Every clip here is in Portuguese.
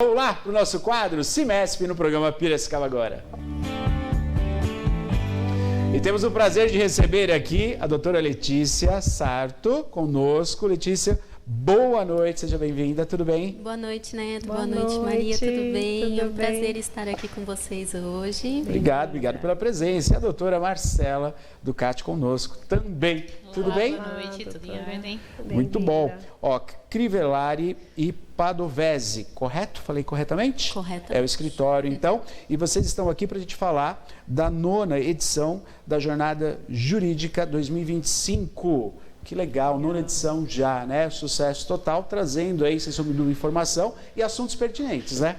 Vamos lá para o nosso quadro Cimesp no programa Piracicaba Agora. E temos o prazer de receber aqui a doutora Letícia Sarto conosco. Letícia, boa noite, seja bem-vinda, tudo bem? Boa noite, Neto. Boa noite, Maria, tudo bem? É um prazer estar aqui com vocês hoje. Obrigado pela presença. E a doutora Marcela Ducati conosco também. Olá, tudo bem? Boa noite, tudo em ordem? Muito bom. Ó, Crivellari e Padovese, correto? Falei corretamente? Corretamente. É o escritório, então. E vocês estão aqui para a gente falar da 9ª edição da Jornada Jurídica 2025. Que legal, 9ª edição já, né? Sucesso total, trazendo aí, sem sombra de dúvida, informação e assuntos pertinentes, né?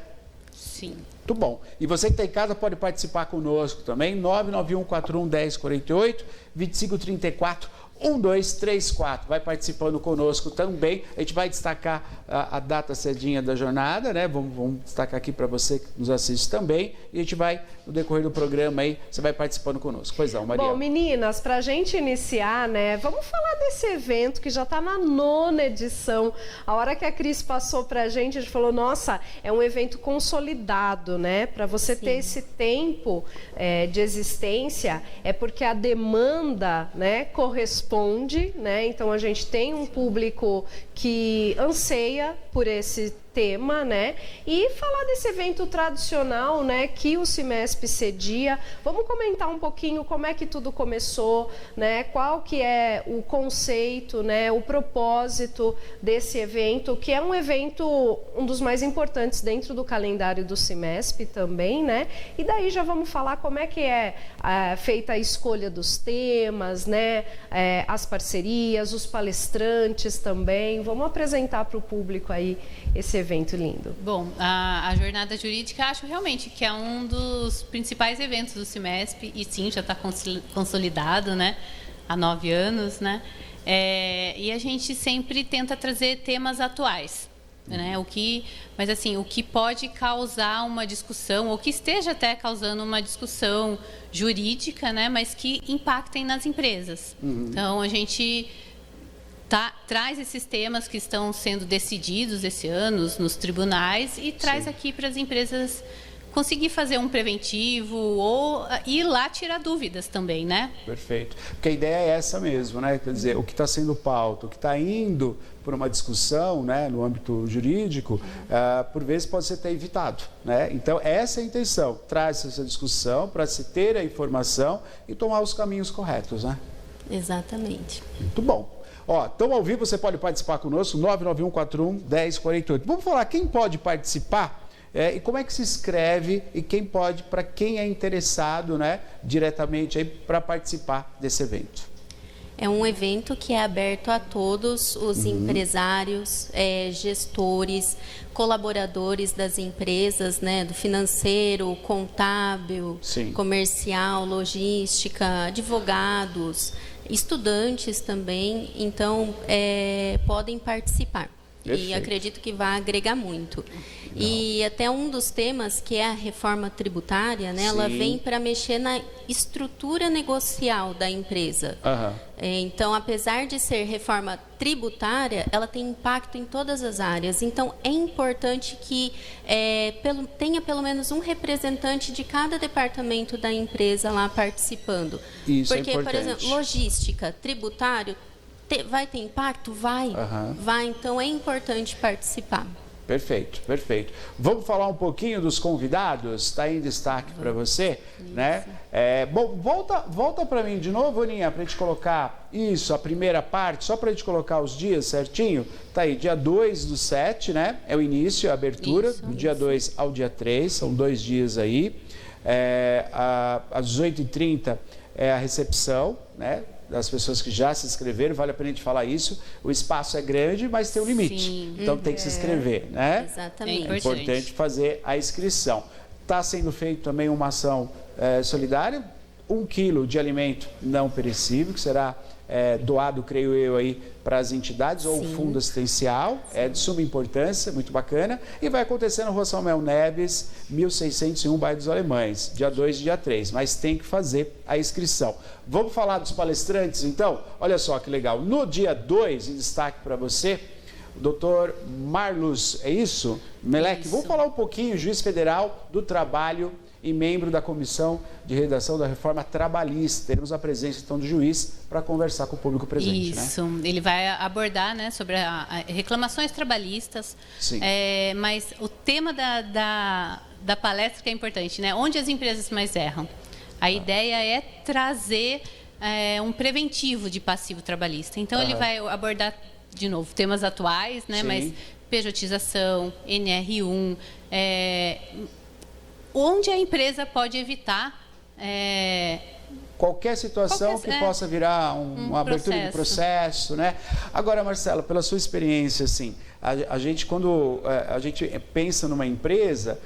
Sim. Muito bom. E você que está em casa pode participar conosco também, 991411048, 2534-1234. Vai participando conosco também. A gente vai destacar a data cedinha da jornada, né? Vamos destacar aqui para você que nos assiste também. E a gente vai, no decorrer do programa aí, você vai participando conosco. Pois não, Maria. Bom, meninas, para a gente iniciar, né? Vamos falar desse evento que já está na 9ª edição. A hora que a Cris passou para a gente falou, nossa, é um evento consolidado, né? Para você ter esse tempo de existência, é porque a demanda, né, corresponde, né? Então a gente tem um público que anseia por esse tema, né? E falar desse evento tradicional, né, que o Cimesp cedia. Vamos comentar um pouquinho como é que tudo começou, né? Qual que é o conceito, né, o propósito desse evento, que é um evento, um dos mais importantes dentro do calendário do Cimesp também, né? E daí já vamos falar como é que é feita a escolha dos temas, né? As parcerias, os palestrantes também. Vamos apresentar para o público aí esse evento lindo. Bom, a Jornada Jurídica acho realmente que é um dos principais eventos do Cimesp e sim, já está consolidado, né? Há 9 anos, né? E a gente sempre tenta trazer temas atuais, né? Mas assim, o que pode causar uma discussão, ou que esteja até causando uma discussão jurídica, né? Mas que impactem nas empresas. Então, a gente traz esses temas que estão sendo decididos esse ano nos tribunais e traz aqui para as empresas conseguir fazer um preventivo ou ir lá tirar dúvidas também, né? Perfeito. Porque a ideia é essa mesmo, né? Quer dizer, o que está sendo pauta, o que está indo por uma discussão, né, no âmbito jurídico, por vezes pode ser até evitado, né? Então, essa é a intenção. Traz essa discussão para se ter a informação e tomar os caminhos corretos, né? Exatamente. Muito bom. Ó, então ao vivo você pode participar conosco, 991411048. Vamos falar quem pode participar e como é que se inscreve e quem pode, para quem é interessado, né, diretamente aí para participar desse evento. É um evento que é aberto a todos os empresários, gestores, colaboradores das empresas, né, do financeiro, contábil, comercial, logística, advogados, estudantes também, então podem participar. Perfeito. E acredito que vai agregar muito. E até um dos temas, que é a reforma tributária, né, ela vem para mexer na estrutura negocial da empresa. Então, apesar de ser reforma tributária, ela tem impacto em todas as áreas. Então, é importante que tenha pelo menos um representante de cada departamento da empresa lá participando. Isso porque, é importante. por exemplo, logística, tributário, vai ter impacto? Vai. Vai, então é importante participar. Perfeito, perfeito. Vamos falar um pouquinho dos convidados? Está em destaque para você, né? Bom, volta para mim de novo, Aninha, para a gente colocar isso, a primeira parte, só para a gente colocar os dias certinho. Tá aí, dia 2/7, né? É o início, a abertura, do dia 2 ao dia 3, são 2 dias aí. Às 18h30 é a recepção, né, das pessoas que já se inscreveram, vale a pena a gente falar isso. O espaço é grande, mas tem um limite. Então tem que se inscrever, né? Exatamente. É importante fazer a inscrição. Está sendo feita também uma ação solidária, 1 quilo de alimento não perecível, que será doado, creio eu, aí para as entidades ou o fundo assistencial. É de suma importância, muito bacana. E vai acontecer na Rua Samuel Neves, 1601, bairro dos Alemães, dia 2 e dia 3. Mas tem que fazer a inscrição. Vamos falar dos palestrantes, então? Olha só que legal. No dia 2, em destaque para você, o doutor Marlos, é isso? Meleque, Isso. vamos falar um pouquinho, juiz federal do trabalho e membro da Comissão de Redação da Reforma Trabalhista. Teremos a presença, então, do juiz para conversar com o público presente. Isso, né? Ele vai abordar, né, sobre a reclamações trabalhistas. Sim. Mas o tema da palestra que é importante, né? Onde as empresas mais erram. A ideia é trazer um preventivo de passivo trabalhista. Então, ele vai abordar, de novo, temas atuais, né? Sim. Mas pejotização, NR1, onde a empresa pode evitar qualquer situação que possa virar uma abertura de processo, né? Agora, Marcela, pela sua experiência, assim, a gente, quando a gente pensa numa empresa,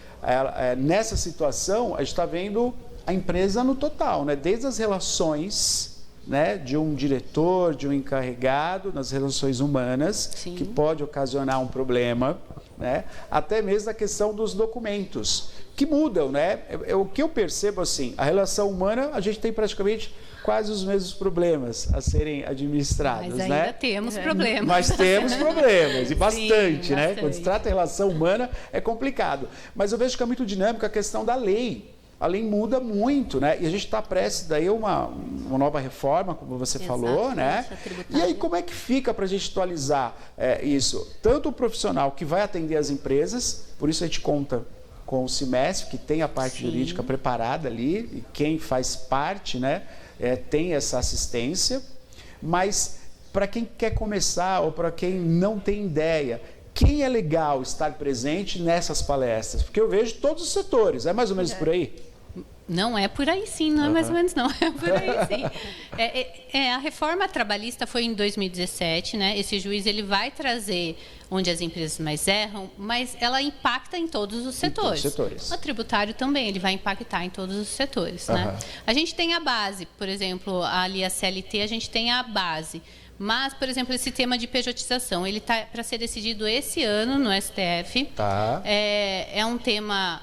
nessa situação, a gente está vendo a empresa no total, né? Desde as relações, né, de um diretor, de um encarregado, nas relações humanas, Sim. que pode ocasionar um problema, né? Até mesmo a questão dos documentos, que mudam, né? O que eu percebo, assim, a relação humana, a gente tem praticamente quase os mesmos problemas a serem administrados, Mas ainda né? temos problemas. Mas temos problemas, e bastante, Sim, né? bastante. Quando se trata de relação humana, é complicado. Mas eu vejo que é muito dinâmica a questão da lei. A lei muda muito, né? E a gente está prestes daí uma nova reforma, como você falou, né? E aí, como é que fica para a gente atualizar isso? Tanto o profissional que vai atender as empresas, por isso a gente conta com o CIMESP, que tem a parte Sim. jurídica preparada ali, e quem faz parte, né, tem essa assistência. Mas para quem quer começar ou para quem não tem ideia, quem é legal estar presente nessas palestras? Porque eu vejo todos os setores, é mais ou menos por aí? Não é por aí sim, não é mais ou menos não, é por aí sim. A reforma trabalhista foi em 2017, né? Esse juiz ele vai trazer onde as empresas mais erram, mas ela impacta em todos os setores. Todos os setores. O tributário também, ele vai impactar em todos os setores, né? A gente tem a base, por exemplo, ali a CLT, a gente tem a base. Mas, por exemplo, esse tema de pejotização, ele está para ser decidido esse ano no STF. Tá. É um tema...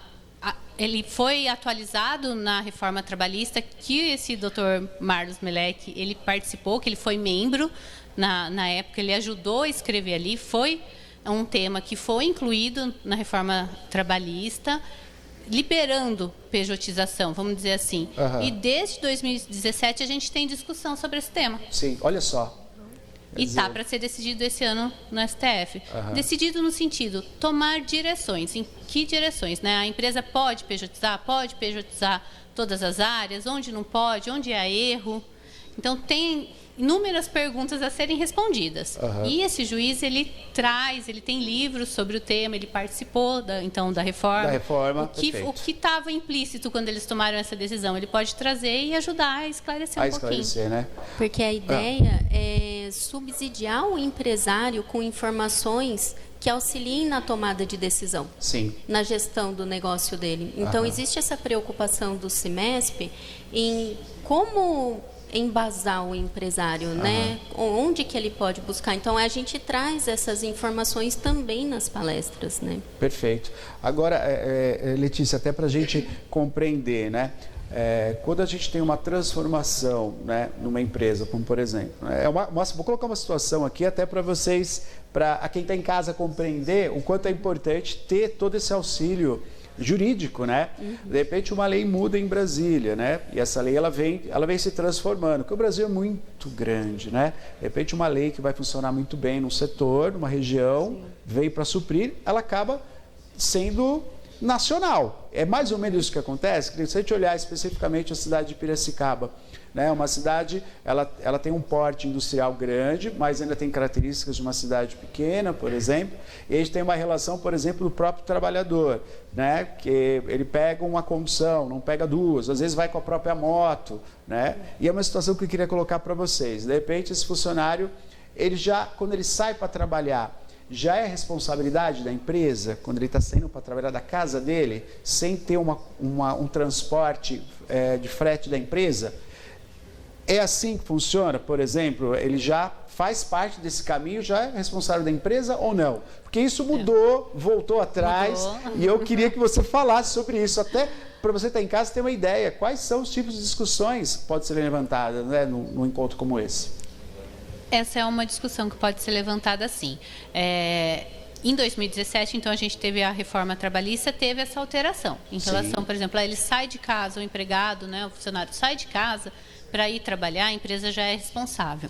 Ele foi atualizado na reforma trabalhista, que esse doutor Marlos Meleque, ele participou, que ele foi membro na época, ele ajudou a escrever ali, foi um tema que foi incluído na reforma trabalhista, liberando pejotização, vamos dizer assim. E desde 2017 a gente tem discussão sobre esse tema. Sim, olha só. E está para ser decidido esse ano no STF. Decidido no sentido, tomar direções. Em que direções? Né? A empresa pode pejotizar todas as áreas, onde não pode, onde há erro. Então, tem inúmeras perguntas a serem respondidas. E esse juiz, ele tem livros sobre o tema, ele participou da reforma. Da reforma, O que estava implícito quando eles tomaram essa decisão, ele pode trazer e ajudar a esclarecer um pouquinho. Né? Porque a ideia é subsidiar o empresário com informações que auxiliem na tomada de decisão, Sim. na gestão do negócio dele. Então, existe essa preocupação do CIMESP em como embasar o empresário, né? Onde que ele pode buscar. Então, a gente traz essas informações também nas palestras, né? Perfeito. Agora, Letícia, até para a gente compreender, né? Quando a gente tem uma transformação, né, numa empresa, como por exemplo, vou colocar uma situação aqui até para vocês, para quem está em casa compreender o quanto é importante ter todo esse auxílio jurídico, né? De repente uma lei muda em Brasília, né? E essa lei ela vem se transformando, porque o Brasil é muito grande, né? De repente uma lei que vai funcionar muito bem num setor, numa região, veio para suprir, ela acaba sendo nacional. É mais ou menos isso que acontece. Se a gente olhar especificamente a cidade de Piracicaba, né? Uma cidade, ela tem um porte industrial grande, mas ainda tem características de uma cidade pequena, por exemplo. E a gente tem uma relação, por exemplo, do próprio trabalhador, né? Que ele pega uma condução, não pega duas, às vezes vai com a própria moto, né? E é uma situação que eu queria colocar para vocês. De repente, esse funcionário, quando ele sai para trabalhar, já é responsabilidade da empresa, quando ele está saindo para trabalhar da casa dele, sem ter um transporte de frete da empresa? É assim que funciona? Por exemplo, ele já faz parte desse caminho, já é responsável da empresa ou não? Porque isso mudou, voltou atrás, e eu queria que você falasse sobre isso, até para você estar em casa ter uma ideia, quais são os tipos de discussões que podem ser levantadas, né, num encontro como esse? Essa é uma discussão que pode ser levantada assim. Em 2017, então, a gente teve a reforma trabalhista, teve essa alteração. Em relação, por exemplo, ele sai de casa, o empregado, né, o funcionário sai de casa para ir trabalhar, a empresa já é responsável.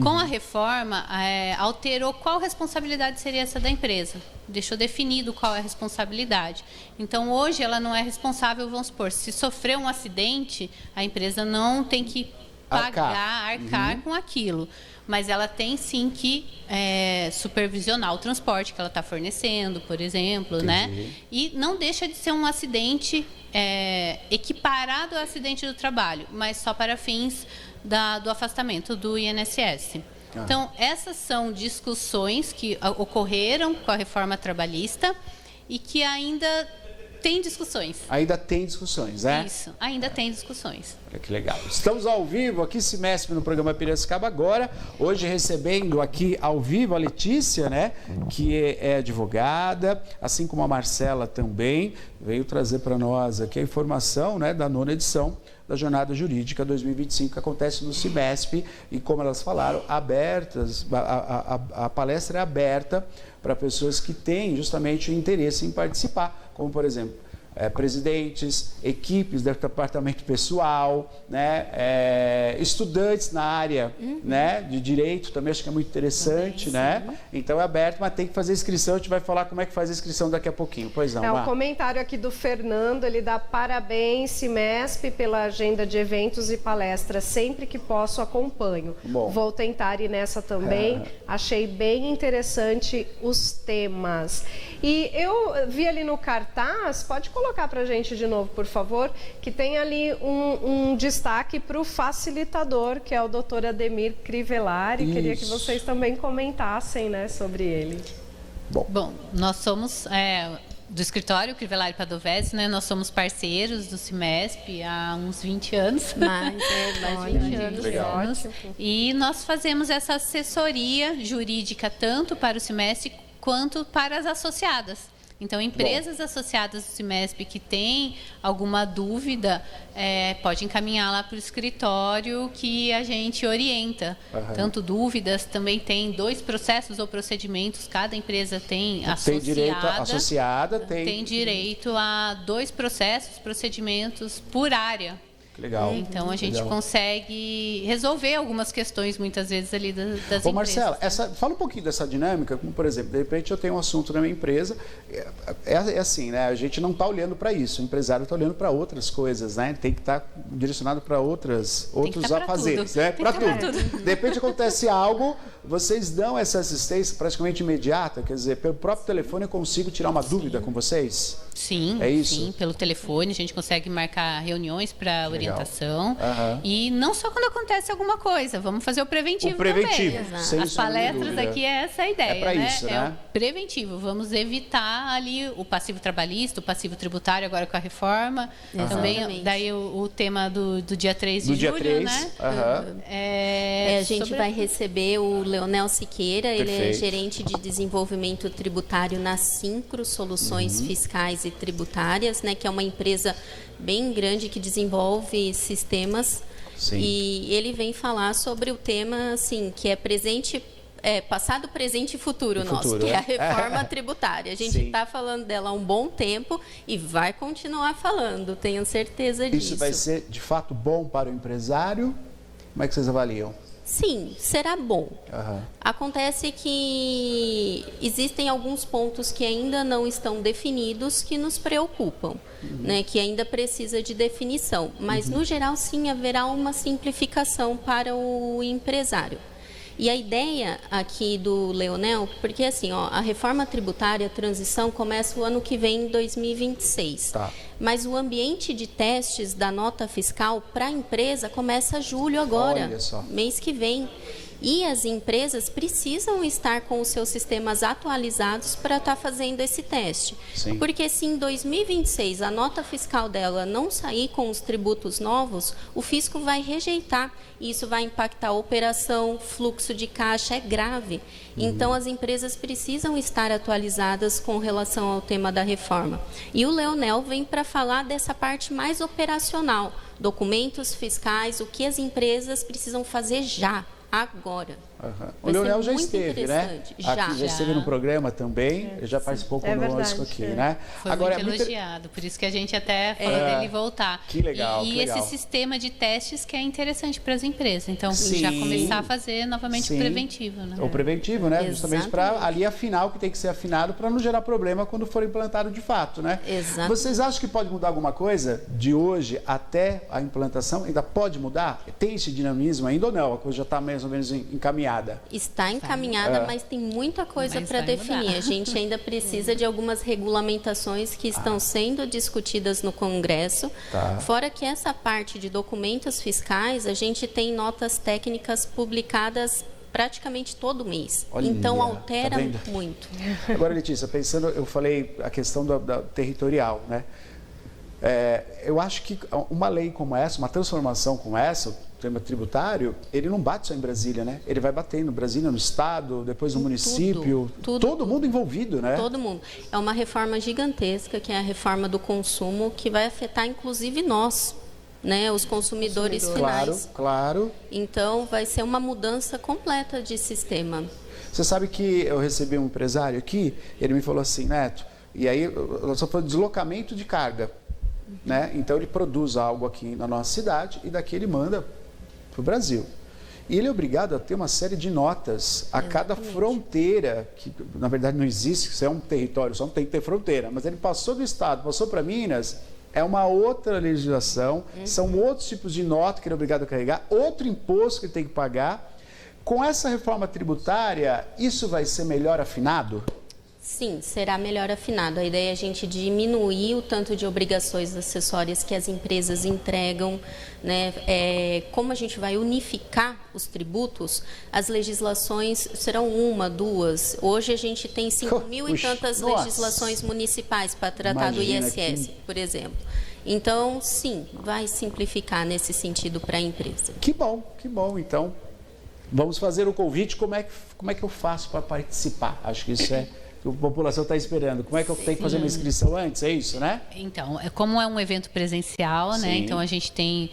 Com a reforma, alterou qual responsabilidade seria essa da empresa. Deixou definido qual é a responsabilidade. Então, hoje, ela não é responsável, vamos supor, se sofrer um acidente, a empresa não tem que arcar com aquilo. Mas ela tem, sim, que supervisionar o transporte que ela está fornecendo, por exemplo, né? E não deixa de ser um acidente equiparado ao acidente do trabalho, mas só para fins do afastamento do INSS. Então, essas são discussões que ocorreram com a reforma trabalhista e que ainda tem discussões. Ainda tem discussões, né? Isso, ainda tem discussões. Olha que legal. Estamos ao vivo aqui, Cimesp, no programa Piracicaba Agora. Hoje recebendo aqui ao vivo a Letícia, né? Que é advogada, assim como a Marcela também, veio trazer para nós aqui a informação, né, da 9ª edição da Jornada Jurídica 2025, que acontece no Cimesp. E como elas falaram, abertas, a palestra é aberta para pessoas que têm justamente o interesse em participar, como, por exemplo, presidentes, equipes do departamento pessoal, né, estudantes na área, né, de direito, também acho que é muito interessante, né? Então é aberto, mas tem que fazer inscrição. A gente vai falar como é que faz a inscrição daqui a pouquinho. Pois não, o comentário aqui do Fernando, ele dá parabéns, Cimesp, pela agenda de eventos e palestras. Sempre que posso, acompanho. Bom. Vou tentar ir nessa também. Achei bem interessante os temas. E eu vi ali no cartaz, pode colocar para a gente de novo, por favor, que tem ali um destaque para o facilitador, que é o Dr. Ademir Crivellari. Isso. Queria que vocês também comentassem, né, sobre ele. Bom, nós somos do escritório Crivellari Padovese, né? Nós somos parceiros do Cimesp há uns 20 anos. Mais de 20 anos. Legal. E nós fazemos essa assessoria jurídica tanto para o Cimesp quanto para as associadas. Então, empresas associadas do Cimesp que têm alguma dúvida, pode encaminhar lá para o escritório que a gente orienta. Tanto dúvidas, também tem 2 processos ou procedimentos, cada empresa tem associada. Tem direito a 2 processos, procedimentos por área. Legal. Então, a gente consegue resolver algumas questões, muitas vezes, ali das empresas. Marcela, fala um pouquinho dessa dinâmica, como, por exemplo, de repente eu tenho um assunto na minha empresa, é assim, né? A gente não está olhando para isso, o empresário está olhando para outras coisas, né? Tem que estar direcionado para outros afazeres, né? Para tudo. De repente acontece algo, vocês dão essa assistência praticamente imediata, quer dizer, pelo próprio telefone eu consigo tirar uma dúvida com vocês? Sim, é isso? Sim, pelo telefone a gente consegue marcar reuniões para orientação. E não só quando acontece alguma coisa, vamos fazer o preventivo também. As palestras aqui é essa a ideia, é para isso, né? É o preventivo, vamos evitar ali o passivo trabalhista, o passivo tributário agora com a reforma. Também, daí o tema do dia 3 de julho, né? A gente vai receber o Leonel Siqueira, ele é gerente de desenvolvimento tributário na Syncro Soluções Fiscais e Tributárias, né, que é uma empresa bem grande que desenvolve sistemas. Sim. E ele vem falar sobre o tema, assim, que é passado, presente e futuro nosso, que é a reforma tributária. A gente está falando dela há um bom tempo e vai continuar falando, tenho certeza disso. Isso vai ser, de fato, bom para o empresário? Como é que vocês avaliam? Sim, será bom. Acontece que existem alguns pontos que ainda não estão definidos que nos preocupam, né, que ainda precisa de definição. Mas, no geral, sim, haverá uma simplificação para o empresário. E a ideia aqui do Leonel, porque assim, a reforma tributária, a transição, começa o ano que vem, em 2026. Mas o ambiente de testes da nota fiscal para a empresa começa julho agora, mês que vem. E as empresas precisam estar com os seus sistemas atualizados para estar fazendo esse teste. Sim. Porque se em 2026 a nota fiscal dela não sair com os tributos novos, o fisco vai rejeitar. E isso vai impactar a operação, fluxo de caixa, é grave. Então, as empresas precisam estar atualizadas com relação ao tema da reforma. E o Leonel vem para falar dessa parte mais operacional, documentos fiscais, o que as empresas precisam fazer já. Agora. O Leonel já muito esteve, né? interessante. Aqui já esteve no programa também, já participou conosco aqui, né? Foi muito elogiado, por isso que a gente até falou dele voltar. Que legal, E que legal. esse sistema de testes que é interessante para as empresas. Então, Sim. já começar a fazer novamente Sim. o preventivo, né? O preventivo, né? Exatamente. Justamente para ali afinar o que tem que ser afinado para não gerar problema quando for implantado de fato, né? Exato. Vocês acham que pode mudar alguma coisa de hoje até a implantação? Ainda pode mudar? Tem esse dinamismo ainda ou não? A coisa já está mais ou menos encaminhada? Está encaminhada, mas tem muita coisa para definir. mudar. A gente ainda precisa de algumas regulamentações que estão sendo discutidas no Congresso. Tá. Fora que essa parte de documentos fiscais, a gente tem notas técnicas publicadas praticamente todo mês. Olha, Então altera tá vendo? muito. Agora, Letícia, pensando, eu falei a questão da territorial, né? Eu acho que uma lei como essa, uma transformação como essa, o tema tributário, ele não bate só em Brasília, né? Ele vai bater no Brasília, no Estado, depois no município, todo mundo envolvido, né? Todo mundo. É uma reforma gigantesca, que é a reforma do consumo, que vai afetar inclusive nós, né, os consumidores finais. Claro. Então, vai ser uma mudança completa de sistema. Você sabe que eu recebi um empresário aqui, ele me falou assim, Neto, e aí eu só falei deslocamento de carga, né? Então ele produz algo aqui na nossa cidade e daqui ele manda para o Brasil. E ele é obrigado a ter uma série de notas a cada fronteira, que na verdade não existe, isso é um território, só não tem que ter fronteira, mas ele passou do estado, passou para Minas, é uma outra legislação, são outros tipos de nota que ele é obrigado a carregar, outro imposto que ele tem que pagar. Com essa reforma tributária, isso vai ser melhor afinado? Sim, será melhor afinado. A ideia é a gente diminuir o tanto de obrigações acessórias que as empresas entregam, né? Como a gente vai unificar os tributos, as legislações serão uma, duas. Hoje a gente tem 5.000 e tantas legislações municipais para tratar do ISS, por exemplo. Então, sim, vai simplificar nesse sentido para a empresa. Que bom. Então, vamos fazer o convite. Como é que eu faço para participar? Acho que isso é... A população está esperando. Como é que eu tenho que fazer uma inscrição antes? É isso, né? Então, como é um evento presencial, né? Então a gente tem,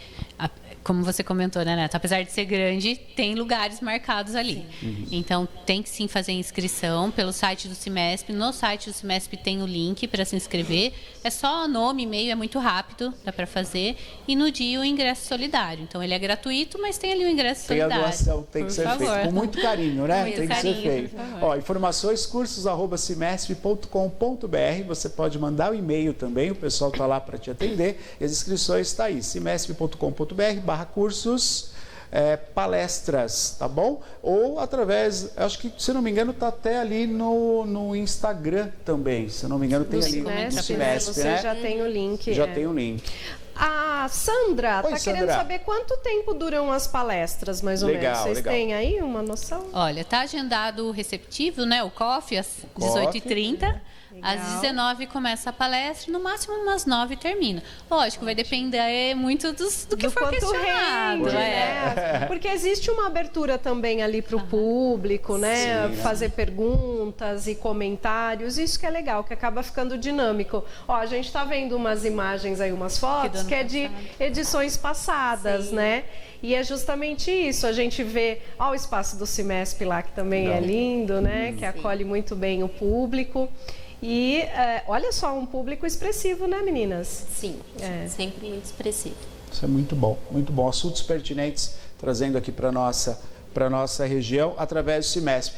como você comentou, né, Neto? Apesar de ser grande, tem lugares marcados ali. Então tem que sim fazer inscrição pelo site do Cimesp. No site do Cimesp tem o link para se inscrever. É só nome, e-mail, é muito rápido, dá para fazer. E no dia o ingresso solidário. Então ele é gratuito, mas tem ali o ingresso solidário. Tem a doação, tem que ser feito com muito carinho, né? Muito tem que carinho, ser feito. Ó, informações, cursos@cimesp.com.br. Você pode mandar o e-mail também, o pessoal está lá para te atender. E as inscrições estão aí, cimesp.com.br/cursos. Palestras, tá bom? Ou através, acho que, se não me engano, está até ali no Instagram também. Se não me engano, tem ali no Cimesp, você já tem o link. Já tem o link. A Sandra está querendo Sandra. saber quanto tempo duram as palestras, mais ou menos. Vocês têm aí uma noção? Olha, está agendado o receptivo, né? O coffee, às 18h30. Às 19h começa a palestra, no máximo umas 9h termina. Lógico, vai depender muito do que for questionado. Rende, né? Porque existe uma abertura também ali para o público, né? Fazer perguntas e comentários. Isso que é legal, que acaba ficando dinâmico. Ó, a gente está vendo umas imagens aí, umas fotos, que é de edições passadas, né? E é justamente isso, a gente vê o espaço do Cimesp lá, que também é lindo, né? Que acolhe muito bem o público. E olha só, um público expressivo, né, meninas? Sim, sempre muito expressivo. Isso é muito bom, muito bom. Assuntos pertinentes trazendo aqui para nossa região através do Cimesp.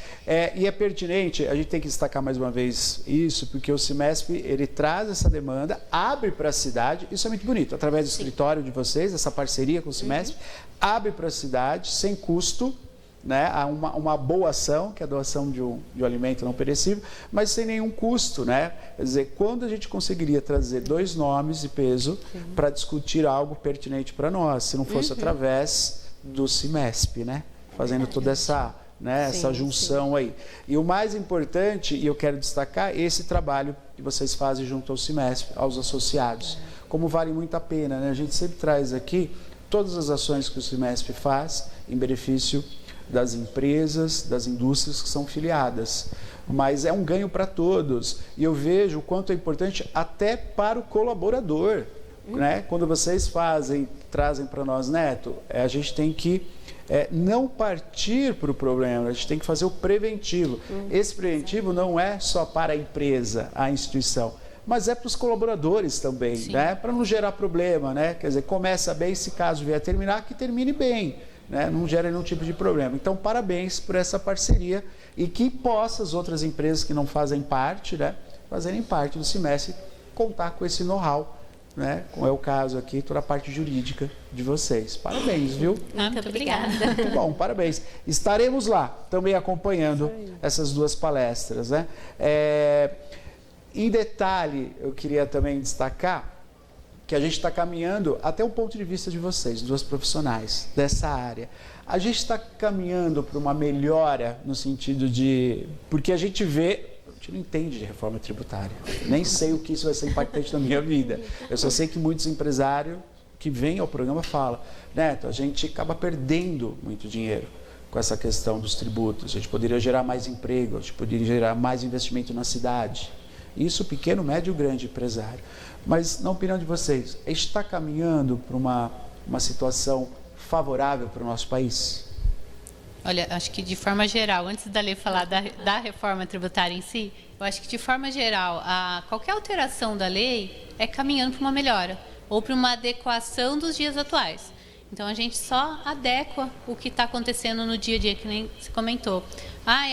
E é pertinente, a gente tem que destacar mais uma vez isso, porque o Cimesp, ele traz essa demanda, abre para a cidade, isso é muito bonito, através do escritório de vocês, essa parceria com o Cimesp, abre para a cidade sem custo, né? Há uma boa ação, que é a doação de um alimento não perecível, mas sem nenhum custo, né? Quer dizer, quando a gente conseguiria trazer 2 nomes de peso para discutir algo pertinente para nós, se não fosse através do Cimesp, né? Fazendo toda essa junção aí. E o mais importante, e eu quero destacar, esse trabalho que vocês fazem junto ao Cimesp, aos associados. Como vale muito a pena, né? A gente sempre traz aqui todas as ações que o Cimesp faz em benefício das empresas, das indústrias que são filiadas. Mas é um ganho para todos. E eu vejo o quanto é importante até para o colaborador. Né? Quando vocês trazem para nós, Neto, a gente tem que não partir para o problema, a gente tem que fazer o preventivo. Esse preventivo não é só para a empresa, a instituição, mas é para os colaboradores também, né? Para não gerar problema, né? Quer dizer, começa bem, se caso vier a terminar, que termine bem, né? Não gera nenhum tipo de problema. Então, parabéns por essa parceria e que possa as outras empresas que não fazem parte, né? Fazerem parte do semestre, contar com esse know-how, né? Como é o caso aqui, toda a parte jurídica de vocês. Parabéns, viu? Muito obrigada. Muito bom, parabéns. Estaremos lá também acompanhando essas duas palestras, né? Em detalhe, eu queria também destacar que a gente está caminhando até o ponto de vista de vocês, duas profissionais dessa área. A gente está caminhando para uma melhora no sentido de... Porque a gente vê... A gente não entende de reforma tributária. Nem sei o que isso vai ser impactante na minha vida. Eu só sei que muitos empresários que vêm ao programa falam, Neto, a gente acaba perdendo muito dinheiro com essa questão dos tributos. A gente poderia gerar mais emprego, a gente poderia gerar mais investimento na cidade. Isso pequeno, médio e grande empresário. Mas, na opinião de vocês, está caminhando para uma situação favorável para o nosso país? Olha, acho que de forma geral, antes da lei falar da reforma tributária em si, eu acho que de forma geral, qualquer alteração da lei é caminhando para uma melhora ou para uma adequação dos dias atuais. Então, a gente só adequa o que está acontecendo no dia a dia, que nem se comentou.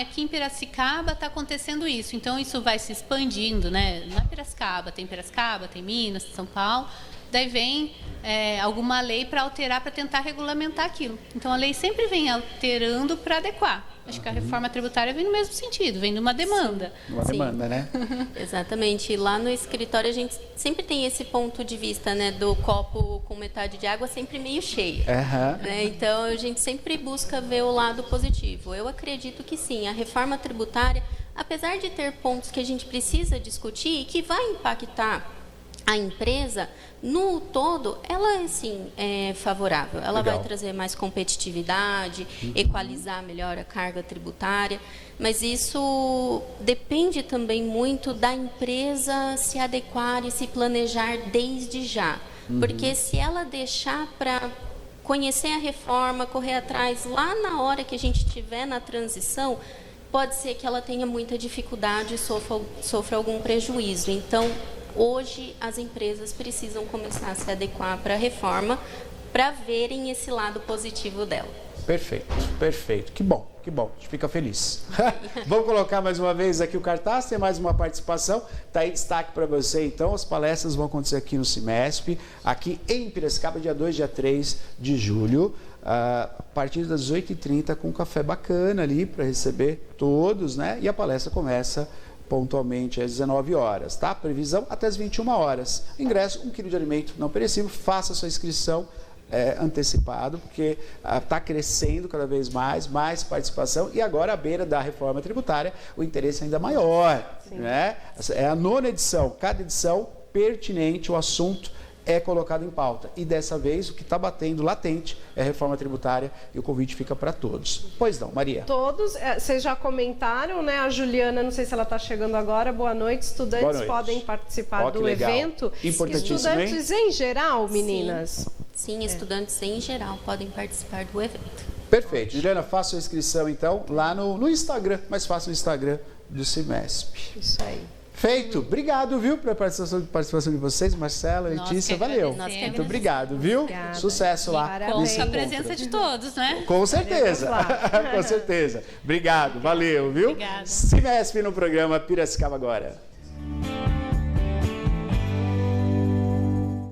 Aqui em Piracicaba está acontecendo isso, então isso vai se expandindo, né? Na Piracicaba, tem Minas, São Paulo, daí vem alguma lei para alterar, para tentar regulamentar aquilo. Então, a lei sempre vem alterando para adequar. Acho que a reforma tributária vem no mesmo sentido, vem de uma demanda. Uma demanda, né? Exatamente. E lá no escritório a gente sempre tem esse ponto de vista, né, do copo com metade de água sempre meio cheio. Né? Então, a gente sempre busca ver o lado positivo. Eu acredito que sim, a reforma tributária, apesar de ter pontos que a gente precisa discutir e que vai impactar a empresa, no todo, ela sim é favorável. Ela vai trazer mais competitividade, equalizar melhor a carga tributária, mas isso depende também muito da empresa se adequar e se planejar desde já. Porque se ela deixar para conhecer a reforma, correr atrás lá na hora que a gente estiver na transição, pode ser que ela tenha muita dificuldade e sofra algum prejuízo. Então, hoje, as empresas precisam começar a se adequar para a reforma para verem esse lado positivo dela. Perfeito, perfeito. Que bom, a gente fica feliz. Vamos colocar mais uma vez aqui o cartaz, tem mais uma participação. Está aí destaque para você, então. As palestras vão acontecer aqui no Cimesp, aqui em Piracicaba, dia 2 e dia 3 de julho. A partir das 8h30, com um café bacana ali para receber todos, né? E a palestra começa pontualmente às 19 horas, tá? Previsão até as 21 horas. Ingresso, 1 quilo de alimento não perecível. Faça sua inscrição antecipado, porque está crescendo cada vez mais participação e agora à beira da reforma tributária, o interesse ainda maior, né? É a 9ª edição, cada edição pertinente, o assunto é colocado em pauta. E dessa vez, o que está batendo latente é a reforma tributária e o convite fica para todos. Pois não, Maria? Todos, vocês já comentaram, né? A Juliana, não sei se ela está chegando agora. Boa noite. Estudantes Boa noite. Podem participar do legal. Evento. Importantíssimo, estudantes em geral, meninas? Sim, estudantes em geral podem participar do evento. Perfeito. Juliana, faça sua inscrição, então, lá no Instagram. Mais fácil no Instagram do Cimesp. Isso aí. Feito. Obrigado, viu, pela participação de vocês, Marcela, Letícia, valeu. Muito obrigado, viu? Obrigada. Sucesso lá. Parabéns. Com a presença de todos, né? Com certeza. Com certeza. Obrigado, valeu, viu? Obrigada. Cimesp no programa Piracicaba Agora.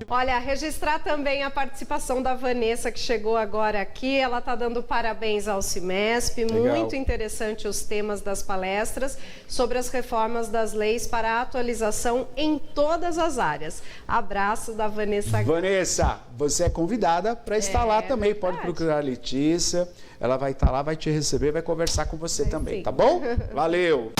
Olha, registrar também a participação da Vanessa, que chegou agora aqui. Ela está dando parabéns ao Cimesp. Legal. Muito interessante os temas das palestras sobre as reformas das leis para a atualização em todas as áreas. Abraço da Vanessa. Vanessa, você é convidada para estar lá também. Pode procurar a Letícia. Ela vai estar lá, vai te receber, vai conversar com você também, tá bom? Valeu!